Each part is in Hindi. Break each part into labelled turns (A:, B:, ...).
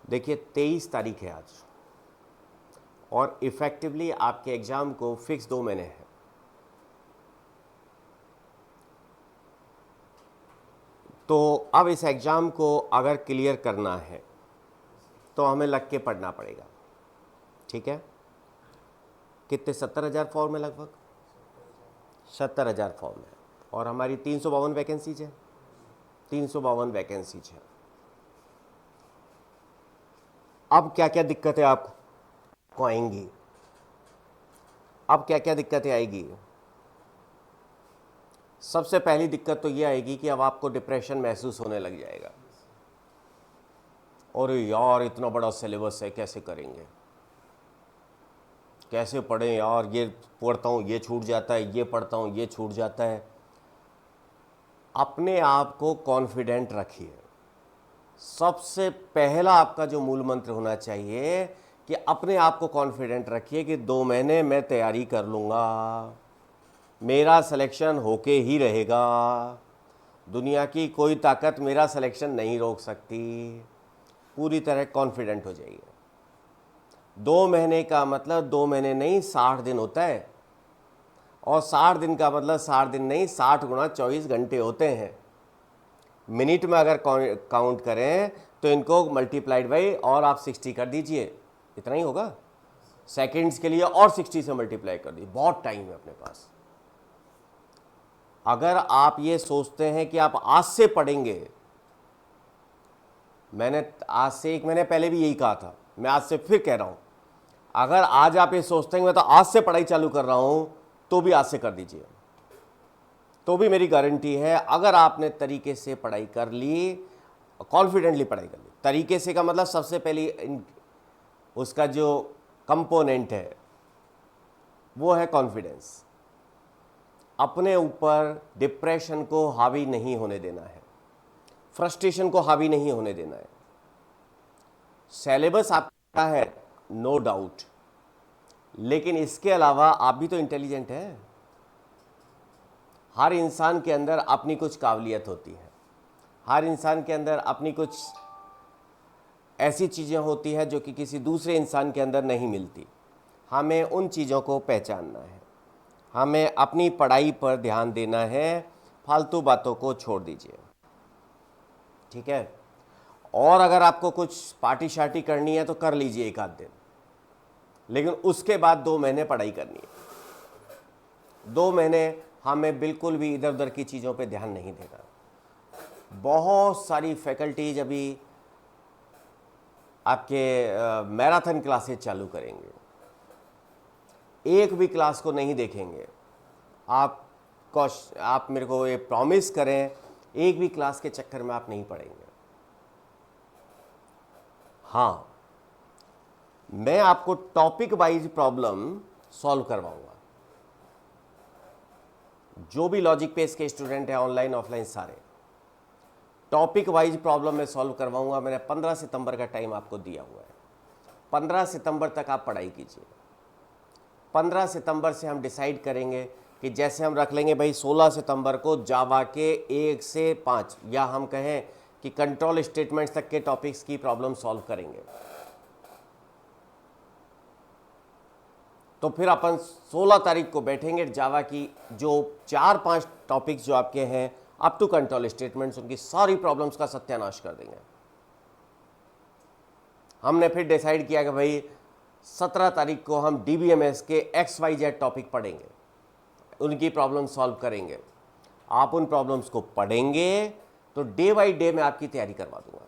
A: देखिए 23 तारीख है आज और इफ़ेक्टिवली आपके एग्ज़ाम को फिक्स 2 महीने हैं। तो अब इस एग्ज़ाम को अगर क्लियर करना है तो हमें लग के पढ़ना पड़ेगा। ठीक है, कितने 70,000 फॉर्म है, लगभग 70,000 फॉर्म है और हमारी 352 वैकेंसीज है। 352 वैकेंसीज है। अब क्या क्या दिक्कतें आपको आएंगी? अब क्या क्या दिक्कतें आएगी? सबसे पहली दिक्कत तो ये आएगी कि अब आपको डिप्रेशन महसूस होने लग जाएगा। और यार इतना बड़ा सिलेबस है, कैसे करेंगे, कैसे पढ़ें यार, ये पढ़ता हूँ ये छूट जाता है, ये पढ़ता हूँ ये छूट जाता है। अपने आप को कॉन्फिडेंट रखिए। सबसे पहला आपका जो मूल मंत्र होना चाहिए कि अपने आप को कॉन्फिडेंट रखिए कि 2 महीने मैं तैयारी कर लूँगा, मेरा सिलेक्शन होके ही रहेगा, दुनिया की कोई ताकत मेरा सिलेक्शन नहीं रोक सकती। पूरी तरह कॉन्फिडेंट हो जाइए। 2 महीने का मतलब 2 महीने नहीं 60 दिन होता है, और 60 दिन का मतलब 60 दिन नहीं 60 गुणा 24 घंटे होते हैं। मिनट में अगर काउंट करें तो इनको मल्टीप्लाइड बाई और आप 60 कर दीजिए, इतना ही होगा। सेकंड्स के लिए और 60 से मल्टीप्लाई कर दीजिए, बहुत टाइम है अपने पास। अगर आप ये सोचते हैं कि आप आज से पढ़ेंगे, मैंने आज से 1 महीने पहले भी यही कहा था, मैं आज से फिर कह रहा हूं, अगर आज आप ये सोचते हैं मैं तो आज से पढ़ाई चालू कर रहा हूं, तो भी आज से कर दीजिए। तो भी मेरी गारंटी है, अगर आपने तरीके से पढ़ाई कर ली, कॉन्फिडेंटली पढ़ाई कर ली, तरीके से का मतलब सबसे पहली उसका जो कंपोनेंट है वो है कॉन्फिडेंस। अपने ऊपर डिप्रेशन को हावी नहीं होने देना है, फ्रस्ट्रेशन को हावी नहीं होने देना है। सिलेबस आपका है नो डाउट, लेकिन इसके अलावा आप भी तो इंटेलिजेंट हैं। हर इंसान के अंदर अपनी कुछ काबिलियत होती है, हर इंसान के अंदर अपनी कुछ ऐसी चीज़ें होती हैं जो कि किसी दूसरे इंसान के अंदर नहीं मिलती। हमें उन चीज़ों को पहचानना है, हमें अपनी पढ़ाई पर ध्यान देना है, फालतू बातों को छोड़ दीजिए। ठीक है, और अगर आपको कुछ पार्टी शार्टी करनी है तो कर लीजिए 1 आध दिन, लेकिन उसके बाद 2 महीने पढ़ाई करनी है। 2 महीने हमें बिल्कुल भी इधर उधर की चीज़ों पे ध्यान नहीं देना। बहुत सारी फैकल्टीज अभी आपके मैराथन क्लासेज चालू करेंगे, एक भी क्लास को नहीं देखेंगे। आप मेरे को ये प्रॉमिस करें, एक भी क्लास के चक्कर में आप नहीं पढ़ेंगे। हाँ, मैं आपको टॉपिक वाइज प्रॉब्लम सॉल्व करवाऊंगा। जो भी लॉजिक पेस के स्टूडेंट हैं, ऑनलाइन ऑफलाइन, सारे टॉपिक वाइज प्रॉब्लम मैं सॉल्व करवाऊंगा। मैंने 15 सितंबर का टाइम आपको दिया हुआ है। 15 सितंबर तक आप पढ़ाई कीजिए। 15 सितंबर से हम डिसाइड करेंगे कि जैसे हम रख लेंगे भाई 16 सितंबर को जावा के 1 से 5, या हम कहें कि कंट्रोल स्टेटमेंट्स तक के टॉपिक्स की प्रॉब्लम सॉल्व करेंगे। तो फिर अपन 16 तारीख को बैठेंगे, जावा की जो 4-5 टॉपिक्स जो आपके हैं अप टू कंट्रोल स्टेटमेंट्स, उनकी सारी प्रॉब्लम्स का सत्यानाश कर देंगे। हमने फिर डिसाइड किया कि भाई 17 तारीख को हम DBMS के XYZ टॉपिक पढ़ेंगे, उनकी प्रॉब्लम सॉल्व करेंगे। आप उन प्रॉब्लम्स को पढ़ेंगे तो डे बाई डे मैं आपकी तैयारी करवा दूंगा।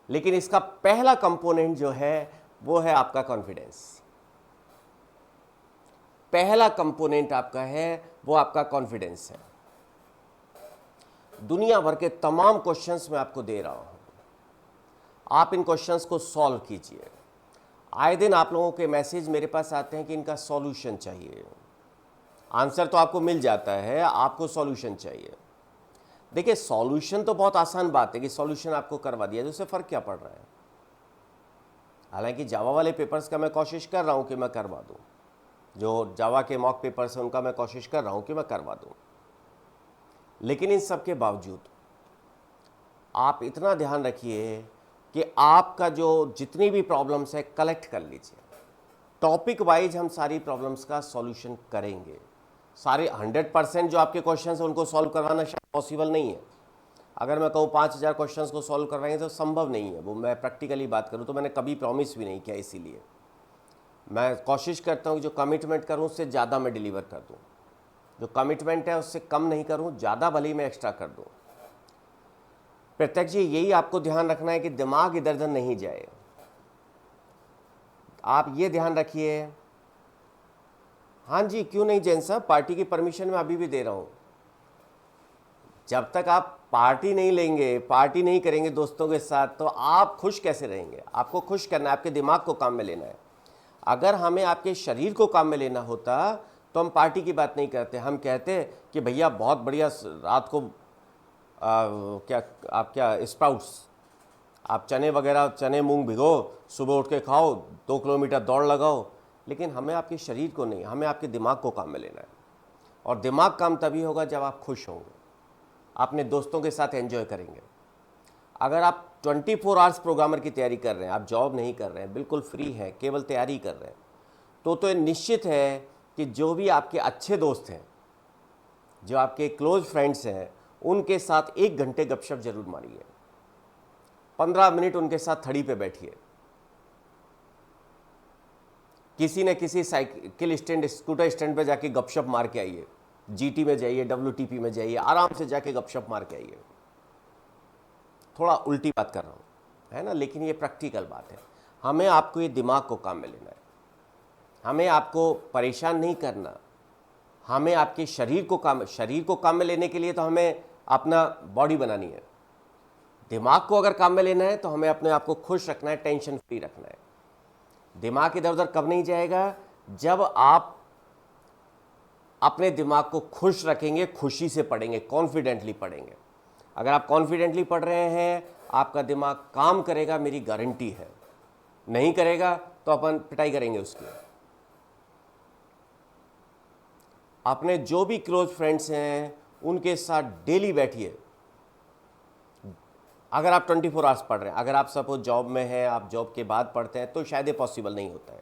A: लेकिन इसका पहला कंपोनेंट जो है वो है आपका कॉन्फिडेंस। पहला कंपोनेंट आपका है वो आपका कॉन्फिडेंस है। दुनिया भर के तमाम क्वेश्चंस मैं आपको दे रहा हूं, आप इन क्वेश्चंस को सॉल्व कीजिए। आए दिन आप लोगों के मैसेज मेरे पास आते हैं कि इनका सॉल्यूशन चाहिए। आंसर तो आपको मिल जाता है, आपको सॉल्यूशन चाहिए। देखिए, सॉल्यूशन तो बहुत आसान बात है कि सॉल्यूशन आपको करवा दिया, तो उससे फर्क क्या पड़ रहा है। हालांकि जावा वाले पेपर्स का मैं कोशिश कर रहा हूं कि मैं करवा दूं, जो जावा के मॉक पेपर्स हैं उनका मैं कोशिश कर रहा हूं कि मैं करवा दूं। लेकिन इन सब के बावजूद आप इतना ध्यान रखिए कि आपका जो जितनी भी प्रॉब्लम्स है कलेक्ट कर लीजिए, टॉपिक वाइज हम सारी प्रॉब्लम्स का सॉल्यूशन करेंगे। सारे 100% जो आपके क्वेश्चंस हैं उनको सॉल्व करवाना शायद पॉसिबल नहीं है। अगर मैं कहूँ 5000 क्वेश्चंस को सॉल्व करवाएंगे तो संभव नहीं है, वो मैं प्रैक्टिकली बात करूँ तो मैंने कभी प्रॉमिस भी नहीं किया। इसीलिए मैं कोशिश करता हूँ जो कमिटमेंट करूँ उससे ज़्यादा मैं डिलीवर कर दूँ, जो कमिटमेंट है उससे कम नहीं करूँ, ज़्यादा भले ही मैं एक्स्ट्रा कर दूँ। प्रत्यक्ष जी यही आपको ध्यान रखना है कि दिमाग इधर उधर नहीं जाए। आप ये ध्यान रखिए। हाँ जी, क्यों नहीं जैन साहब, पार्टी की परमिशन मैं अभी भी दे रहा हूँ। जब तक आप पार्टी नहीं लेंगे, पार्टी नहीं करेंगे दोस्तों के साथ, तो आप खुश कैसे रहेंगे? आपको खुश करना है, आपके दिमाग को काम में लेना है। अगर हमें आपके शरीर को काम में लेना होता तो हम पार्टी की बात नहीं करते, हम कहते कि भैया बहुत बढ़िया रात को क्या स्प्राउट्स, आप चने वगैरह, चने मूंग भिगो, सुबह उठ के खाओ, 2 किलोमीटर दौड़ लगाओ। लेकिन हमें आपके शरीर को नहीं, हमें आपके दिमाग को काम में लेना है। और दिमाग काम तभी होगा जब आप खुश होंगे, अपने दोस्तों के साथ एंजॉय करेंगे। अगर आप 24 आवर्स प्रोग्रामर की तैयारी कर रहे हैं, आप जॉब नहीं कर रहे हैं, बिल्कुल फ्री हैं, केवल तैयारी कर रहे हैं, तो निश्चित है कि जो भी आपके अच्छे दोस्त हैं, जो आपके क्लोज फ्रेंड्स हैं, उनके साथ 1 घंटे गपशप जरूर मारिए। 15 मिनट उनके साथ थड़ी पे बैठिए, किसी न किसी साइकिल स्टैंड, स्कूटर स्टैंड पे जाके गपशप मार के आइए, जीटी में जाइए, WTP में जाइए, आराम से जाके गपशप मार के आइए। थोड़ा उल्टी बात कर रहा हूँ, है ना, लेकिन ये प्रैक्टिकल बात है। हमें आपको ये दिमाग को काम में लेना है, हमें आपको परेशान नहीं करना, हमें आपके शरीर को काम में लेने के लिए तो हमें अपना बॉडी बनानी है। दिमाग को अगर काम में लेना है तो हमें अपने आप को खुश रखना है, टेंशन फ्री रखना है। दिमाग इधर उधर कब नहीं जाएगा? जब आप अपने दिमाग को खुश रखेंगे, खुशी से पढ़ेंगे, कॉन्फिडेंटली पढ़ेंगे। अगर आप कॉन्फिडेंटली पढ़ रहे हैं, आपका दिमाग काम करेगा, मेरी गारंटी है। नहीं करेगा तो अपन पिटाई करेंगे उसकी। अपने जो भी क्लोज फ्रेंड्स हैं उनके साथ डेली बैठिए। अगर आप 24 आवर्स पढ़ रहे हैं, अगर आप सपोज जॉब में हैं, आप जॉब के बाद पढ़ते हैं, तो शायद ये पॉसिबल नहीं होता है,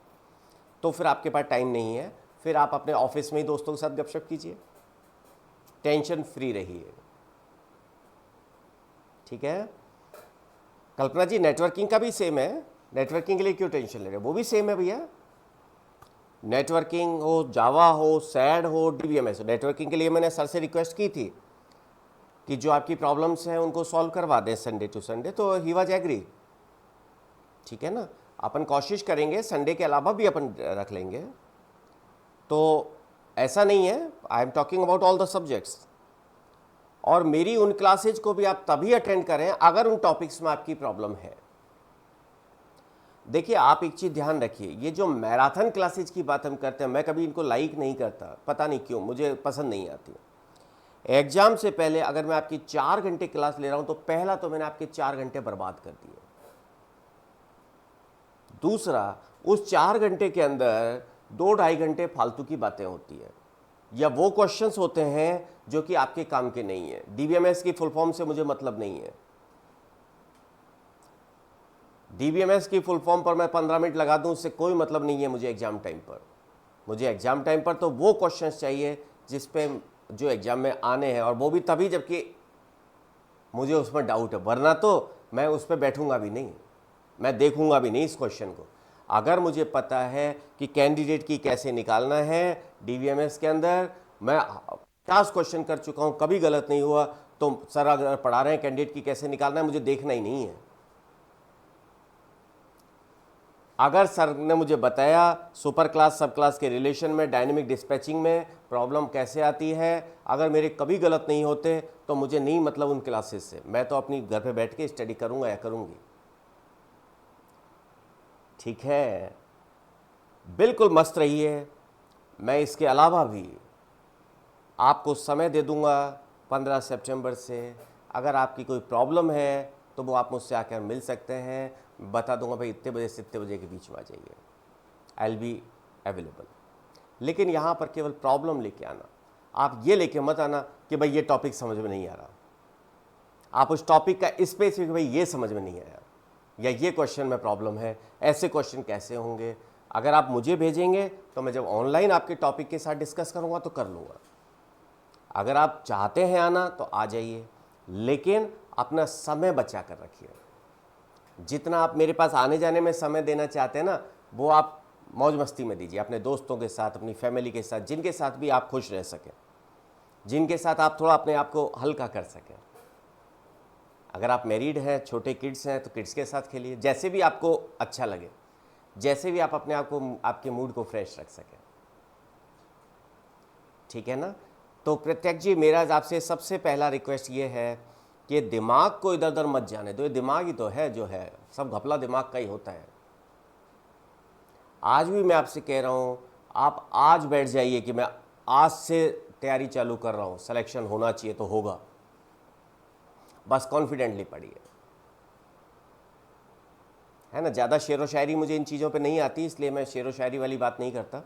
A: तो फिर आपके पास टाइम नहीं है, फिर आप अपने ऑफिस में ही दोस्तों के साथ गपशप कीजिए, टेंशन फ्री रहिए। ठीक है। कल्पना जी, नेटवर्किंग का भी सेम है, नेटवर्किंग के लिए क्यों टेंशन ले रहे हैं? वो भी सेम है भैया। नेटवर्किंग हो, जावा हो, सैड हो, DBMS हो, नेटवर्किंग के लिए मैंने सर से रिक्वेस्ट की थी कि जो आपकी प्रॉब्लम्स हैं उनको सॉल्व करवा दें संडे टू संडे, तो ही वाज एग्री। ठीक है ना, अपन कोशिश करेंगे, संडे के अलावा भी अपन रख लेंगे। तो ऐसा नहीं है, I am talking about all the subjects. और मेरी उन क्लासेज को भी आप तभी अटेंड करें अगर उन टॉपिक्स में आपकी प्रॉब्लम है। देखिए, आप एक चीज़ ध्यान रखिए, ये जो मैराथन क्लासेज की बात हम करते हैं, मैं कभी इनको लाइक नहीं करता, पता नहीं क्यों, मुझे पसंद नहीं आती। एग्जाम से पहले अगर मैं आपकी 4 घंटे क्लास ले रहा हूं तो पहला तो मैंने आपके 4 घंटे बर्बाद कर दिए। दूसरा, उस 4 घंटे के अंदर 2-2.5 घंटे फालतू की बातें होती है, या वो क्वेश्चंस होते हैं जो कि आपके काम के नहीं है। DBMS की फुल फॉर्म से मुझे मतलब नहीं है। DBMS की फुल फॉर्म पर मैं 15 मिनट लगा दूं, उससे कोई मतलब नहीं है मुझे एग्जाम टाइम पर। मुझे एग्जाम टाइम पर तो वो क्वेश्चंस चाहिए जिस पे जो एग्जाम में आने हैं, और वो भी तभी जबकि मुझे उसमें डाउट है, वरना तो मैं उस पर बैठूंगा भी नहीं, मैं देखूंगा भी नहीं इस क्वेश्चन को। अगर मुझे पता है कि कैंडिडेट की कैसे निकालना है DBMS के अंदर, मैं 50 क्वेश्चन कर चुका हूं, कभी गलत नहीं हुआ, तो सर अगर पढ़ा रहे हैं कैंडिडेट की कैसे निकालना है, मुझे देखना ही नहीं है। अगर सर ने मुझे बताया सुपर क्लास सब क्लास के रिलेशन में, डायनेमिक डिस्पैचिंग में प्रॉब्लम कैसे आती है, अगर मेरे कभी गलत नहीं होते तो मुझे नहीं मतलब उन क्लासेस से, मैं तो अपनी घर पे बैठ के स्टडी करूंगा या करूंगी। ठीक है, बिल्कुल मस्त रहिए। मैं इसके अलावा भी आपको समय दे दूंगा 15 सितंबर से। अगर आपकी कोई प्रॉब्लम है तो वो आप मुझसे आकर मिल सकते हैं, बता दूंगा भाई इतने बजे से इतने बजे के बीच में आ जाइए, आई विल बी अवेलेबल। लेकिन यहाँ पर केवल प्रॉब्लम लेके आना, आप ये लेके मत आना कि भाई ये टॉपिक समझ में नहीं आ रहा। आप उस टॉपिक का स्पेसिफिक भाई ये समझ में नहीं आया, या ये क्वेश्चन में प्रॉब्लम है, ऐसे क्वेश्चन कैसे होंगे। अगर आप मुझे भेजेंगे तो मैं जब ऑनलाइन आपके टॉपिक के साथ डिस्कस करूँगा तो कर लूँगा। अगर आप चाहते हैं आना तो आ जाइए, लेकिन अपना समय बचा कर रखिए। जितना आप मेरे पास आने जाने में समय देना चाहते हैं ना, वो आप मौज मस्ती में दीजिए, अपने दोस्तों के साथ, अपनी फैमिली के साथ, जिनके साथ भी आप खुश रह सकें, जिनके साथ आप थोड़ा अपने आप को हल्का कर सकें। अगर आप मैरिड हैं, छोटे किड्स हैं, तो किड्स के साथ खेलिए, जैसे भी आपको अच्छा लगे, जैसे भी आप अपने आप को, आपके मूड को फ्रेश रख सकें। ठीक है ना। तो प्रत्यक्ष जी, मेरा आपसे सबसे पहला रिक्वेस्ट ये है कि दिमाग को इधर उधर मत जाने दो। ये दिमाग ही तो है जो है, सब घपला दिमाग का ही होता है। आज भी मैं आपसे कह रहा हूँ, आप आज बैठ जाइए कि मैं आज से तैयारी चालू कर रहा हूँ, सिलेक्शन होना चाहिए तो होगा। बस कॉन्फिडेंटली पढ़िए, है ना। ज़्यादा शेर व शायरी मुझे इन चीज़ों पे नहीं आती, इसलिए मैं शेर व शायरी वाली बात नहीं करता।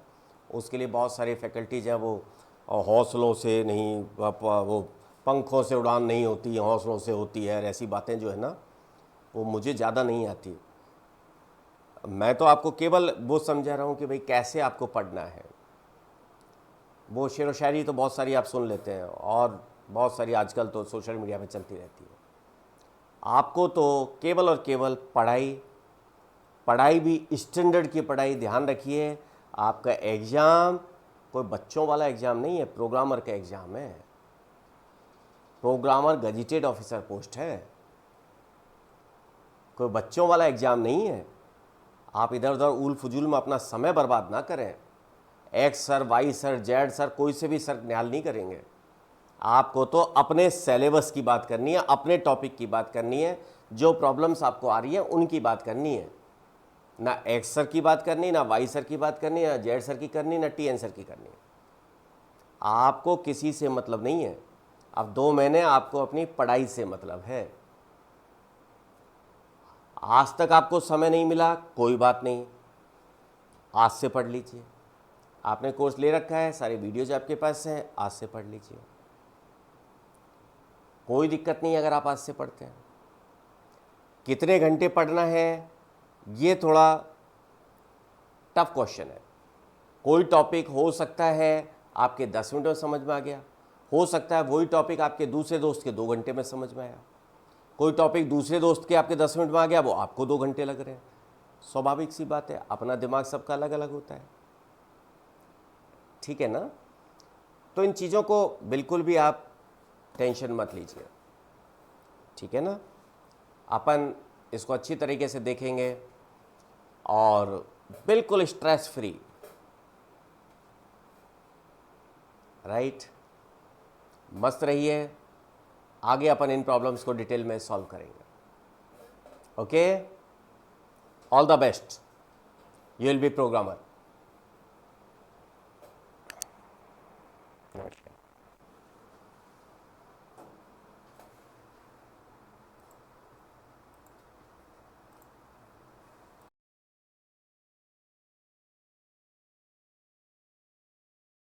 A: उसके लिए बहुत सारे फैकल्टीज हैं, वो हौसलों से नहीं, वो पंखों से उड़ान नहीं होती, हौसलों से होती है, ऐसी बातें जो है ना, वो मुझे ज़्यादा नहीं आती। मैं तो आपको केवल वो समझा रहा हूँ कि भाई कैसे आपको पढ़ना है। वो शेर व शायरी तो बहुत सारी आप सुन लेते हैं, और बहुत सारी आजकल तो सोशल मीडिया पे चलती रहती है। आपको तो केवल और केवल पढ़ाई भी स्टैंडर्ड की पढ़ाई। ध्यान रखिए, आपका एग्ज़ाम कोई बच्चों वाला एग्ज़ाम नहीं है, प्रोग्रामर का एग्ज़ाम है। प्रोग्रामर गजेटेड ऑफिसर पोस्ट है, कोई बच्चों वाला एग्ज़ाम नहीं है। आप इधर उधर उल फजूल में अपना समय बर्बाद ना करें। X sir, Y sir, Z sir, कोई से भी सर न्याल नहीं करेंगे। आपको तो अपने सिलेबस की बात करनी है, अपने टॉपिक की बात करनी है, जो प्रॉब्लम्स आपको आ रही है उनकी बात करनी है। ना एक्स सर की बात करनी, ना वाई सर की बात करनी, ना जेड सर की करनी, ना टी एन सर की करनी। आपको किसी से मतलब नहीं है। अब 2 महीने आपको अपनी पढ़ाई से मतलब है। आज तक आपको समय नहीं मिला, कोई बात नहीं, आज से पढ़ लीजिए। आपने कोर्स ले रखा है, सारे वीडियोज आपके पास हैं, आज से पढ़ लीजिए, कोई दिक्कत नहीं अगर आप आज से पढ़ते हैं। कितने घंटे पढ़ना है, ये थोड़ा टफ क्वेश्चन है। कोई टॉपिक हो सकता है आपके 10 मिनट में समझ में आ गया, हो सकता है वही टॉपिक आपके दूसरे दोस्त के 2 घंटे में समझ में आया, कोई टॉपिक दूसरे दोस्त के आपके 10 मिनट में आ गया, वो आपको 2 घंटे लग रहे हैं। स्वाभाविक सी बात है, अपना दिमाग सबका अलग अलग होता है। ठीक है ना। तो इन चीज़ों को बिल्कुल भी आप टेंशन मत लीजिए, ठीक है ना। अपन इसको अच्छी तरीके से देखेंगे और बिल्कुल स्ट्रेस फ्री, राइट। मस्त रहिए। आगे अपन इन प्रॉब्लम्स को डिटेल में सॉल्व करेंगे। Okay, all the best, you will be programmer.